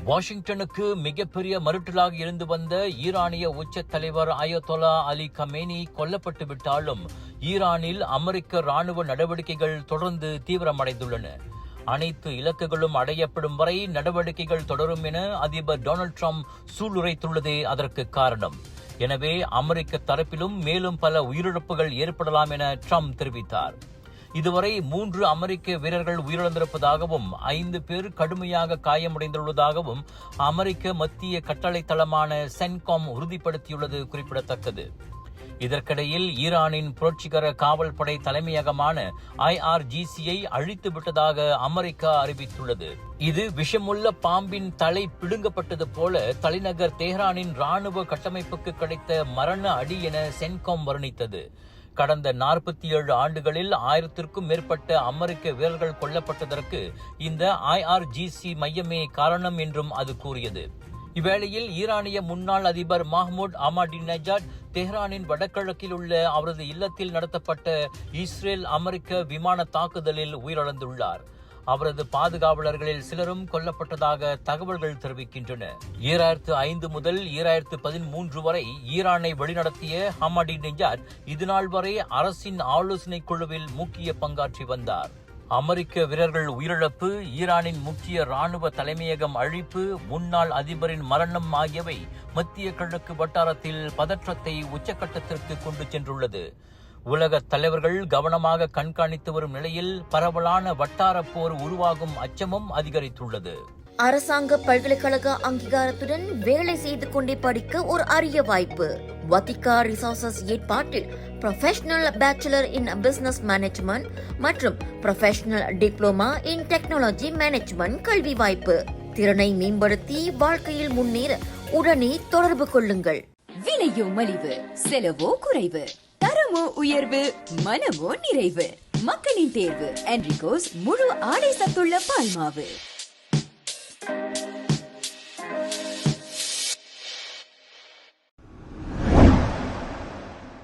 வாஷிங்டனுக்கு மிகப்பெரிய மறுட்டலாக இருந்து வந்த ஈரானிய உச்ச தலைவர் அயத்தொலா அலி கமேனி கொல்லப்பட்டு விட்டாலும் ஈரானில் அமெரிக்க ராணுவ நடவடிக்கைகள் தொடர்ந்து தீவிரமடைந்துள்ளன. அனைத்து இலக்குகளும் அடையப்படும் வரை நடவடிக்கைகள் தொடரும் என அதிபர் டொனால்ட் ட்ரம்ப் சூளுரைத்துள்ளதே அதற்கு காரணம். எனவே அமெரிக்க தரப்பிலும் மேலும் பல உயிரிழப்புகள் ஏற்படலாம் என ட்ரம்ப் தெரிவித்தார். இதுவரை 3 அமெரிக்க வீரர்கள் உயிரிழந்திருப்பதாகவும் 5 பேர் கடுமையாக காயமடைந்துள்ளதாகவும் அமெரிக்க மத்திய கட்டளை தளமான சென்காம் உறுதிப்படுத்தியுள்ளது குறிப்பிடத்தக்கது. இதற்கிடையில் ஈரானின் புரட்சிகர காவல் படை தலைமையகமான IRGC-யை அழித்து விட்டதாக அமெரிக்கா அறிவித்துள்ளது. இது விஷமுள்ள பாம்பின் தலை பிடுங்கப்பட்டது போல தலைநகர் தெஹ்ரானின் ராணுவ கட்டமைப்புக்கு கிடைத்த மரண அடி என சென்காம் வர்ணித்தது. கடந்த 47 ஆண்டுகளில் 1000க்கும் மேற்பட்ட அமெரிக்க வீரர்கள் கொல்லப்பட்டதற்கு இந்த IRGC மையமே காரணம் என்றும் அது கூறியது. இவ்வேளையில் ஈரானிய முன்னாள் அதிபர் மஹ்மூத் அஹ்மதினெஜாட் தெஹ்ரானின் வடகிழக்கில் உள்ள அவரது இல்லத்தில் நடத்தப்பட்ட இஸ்ரேல் அமெரிக்க விமான தாக்குதலில் உயிரிழந்துள்ளார். அவரது பாதுகாவலர்களில் சிலரும் கொல்லப்பட்டதாக தகவல்கள் தெரிவிக்கின்றன. 2005 முதல் 2013 வரை ஈரானை வழிநடத்திய அஹ்மதினெஜாட் இதுநாள் வரை அரசின் ஆலோசனை குழுவில் முக்கிய பங்காற்றி வந்தார். அமெரிக்க வீரர்கள் உயிரிழப்பு, ஈரானின் முக்கிய ராணுவ தலைமையகம் அழிப்பு, முன்னாள் அதிபரின் மரணம் ஆகியவை மத்திய கிழக்கு வட்டாரத்தில் பதற்றத்தை உச்சக்கட்டத்திற்கு கொண்டு சென்றுள்ளது. உலக தலைவர்கள் கவனமாக கண்காணித்து வரும் நிலையில் பரவலான வட்டார போர் உருவாகும் அச்சமும் அதிகரித்துள்ளது. அரசாங்க பல்கலைக்கழக அங்கீகாரத்துடன் வேலை செய்து கொண்டே படிக்க ஒரு அரிய வாய்ப்பு. வத்திகா ரிசோர்சஸ் ஏற்பாட்டில் professional bachelor in business management மற்றும் professional diploma in technology management கல்வி வாய்ப்பு. திறனை மேம்படுத்தி வாழ்க்கையில் முன்னேற உடனே தொடர்பு கொள்ளுங்கள். விலையோ மலிவு, செலவோ குறைவு, தரமோ உயர்வு, மனமோ நிறைவு. மக்களின் தேர்வு என்ரிகோஸ் முழு ஆடை சத்துள்ள பால்மாவு.